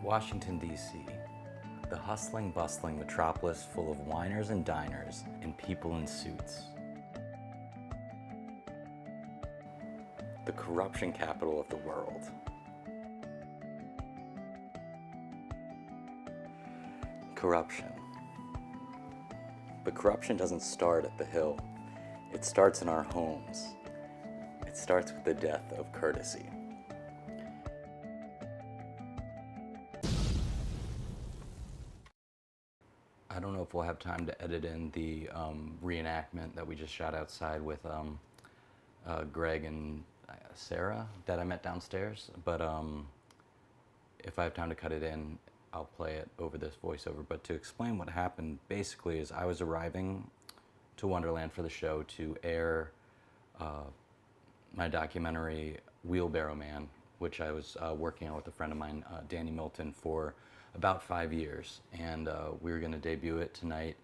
Washington, D.C., the hustling, bustling metropolis full of winers and diners and people in suits. The corruption capital of the world. Corruption. But corruption doesn't start at the Hill. It starts in our homes. It starts with the death of courtesy. I don't know if we'll have time to edit in the reenactment that we just shot outside with Greg and Sarah that I met downstairs, but if I have time to cut it in, I'll play it over this voiceover. But to explain what happened, basically, is I was arriving to Wonderland for the show to air my documentary Wheelbarrow Man, which I was working on with a friend of mine, Danny Milton, for about 5 years, and we were going to debut it tonight.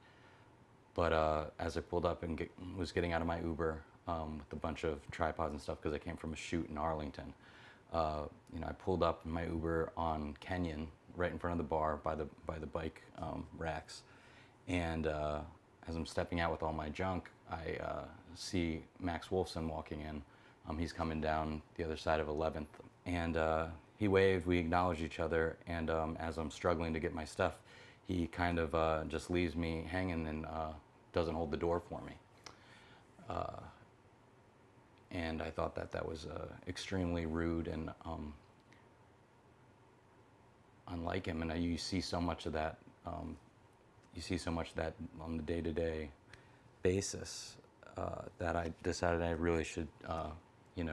But as I pulled up and was getting out of my Uber with a bunch of tripods and stuff, because I came from a shoot in Arlington, I pulled up in my Uber on Kenyon, right in front of the bar by the bike racks, and as I'm stepping out with all my junk, I see Max Wolfson walking in. He's coming down the other side of 11th, and he waved, we acknowledged each other, and as I'm struggling to get my stuff, he kind of just leaves me hanging and doesn't hold the door for me. And I thought that was extremely rude and unlike him. And you see so much of that. You see so much of that on the day-to-day basis that I decided I really should,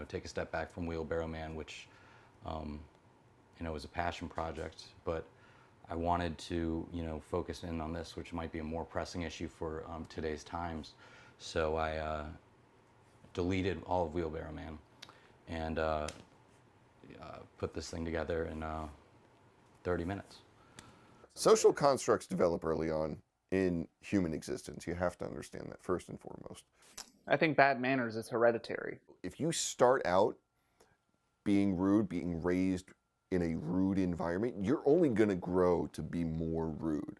take a step back from Wheelbarrow Man, which was a passion project, but I wanted to, focus in on this, which might be a more pressing issue for today's times. So I deleted all of Wheelbarrow Man and put this thing together in 30 minutes. Social constructs develop early on in human existence. You have to understand that first and foremost. I think bad manners is hereditary. If you start out being rude, being raised in a rude environment, you're only going to grow to be more rude.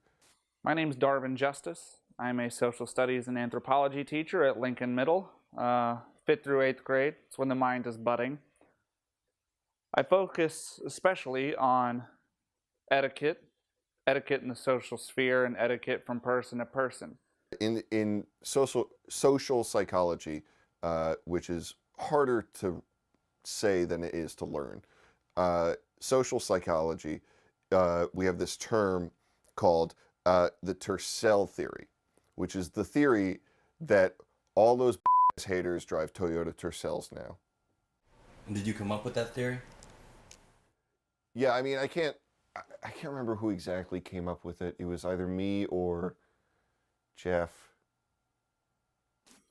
My name's Darvin Justice. I'm a social studies and anthropology teacher at Lincoln Middle, 5th through 8th grade. It's when the mind is budding. I focus especially on etiquette in the social sphere, and etiquette from person to person. In social psychology, which is harder to say than it is to learn, social psychology, we have this term called the Tercel theory, which is the theory that all those haters drive Toyota Tercels now. Did you come up with that theory? Yeah, I mean, I can't remember who exactly came up with it. It was either me or Jeff.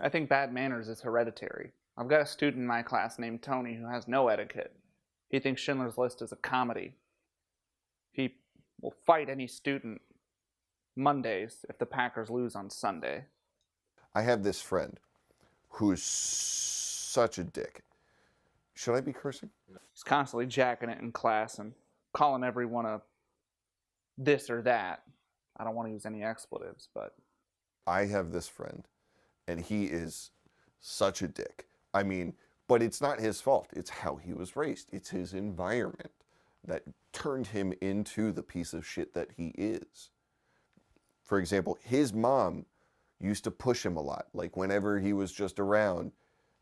I think bad manners is hereditary. I've got a student in my class named Tony who has no etiquette. He thinks Schindler's List is a comedy. He will fight any student Mondays if the Packers lose on Sunday. I have this friend who is such a dick. Should I be cursing? He's constantly jacking it in class and calling everyone a this or that. I don't want to use any expletives, but... I have this friend, and he is such a dick. I mean, but it's not his fault. It's how he was raised. It's his environment that turned him into the piece of shit that he is. For example, his mom used to push him a lot. Like whenever he was just around,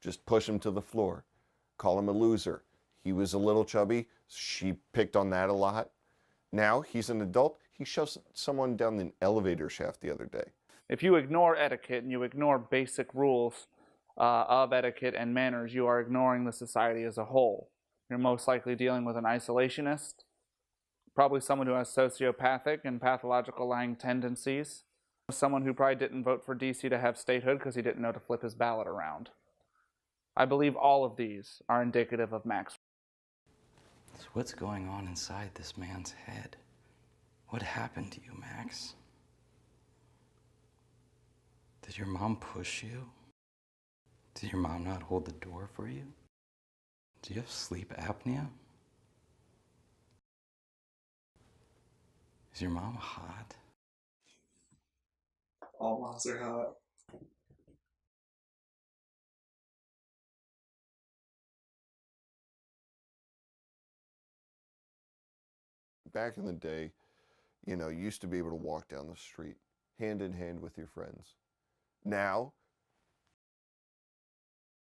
just push him to the floor, call him a loser. He was a little chubby. She picked on that a lot. Now he's an adult. He shoves someone down an elevator shaft the other day. If you ignore etiquette and you ignore basic rules of etiquette and manners, you are ignoring the society as a whole. You're most likely dealing with an isolationist, probably someone who has sociopathic and pathological lying tendencies, someone who probably didn't vote for DC to have statehood because he didn't know to flip his ballot around. I believe all of these are indicative of Max. So what's going on inside this man's head? What happened to you, Max? Did your mom push you? Did your mom not hold the door for you? Do you have sleep apnea? Is your mom hot? All moms are hot. Back in the day, you used to be able to walk down the street hand in hand with your friends. Now,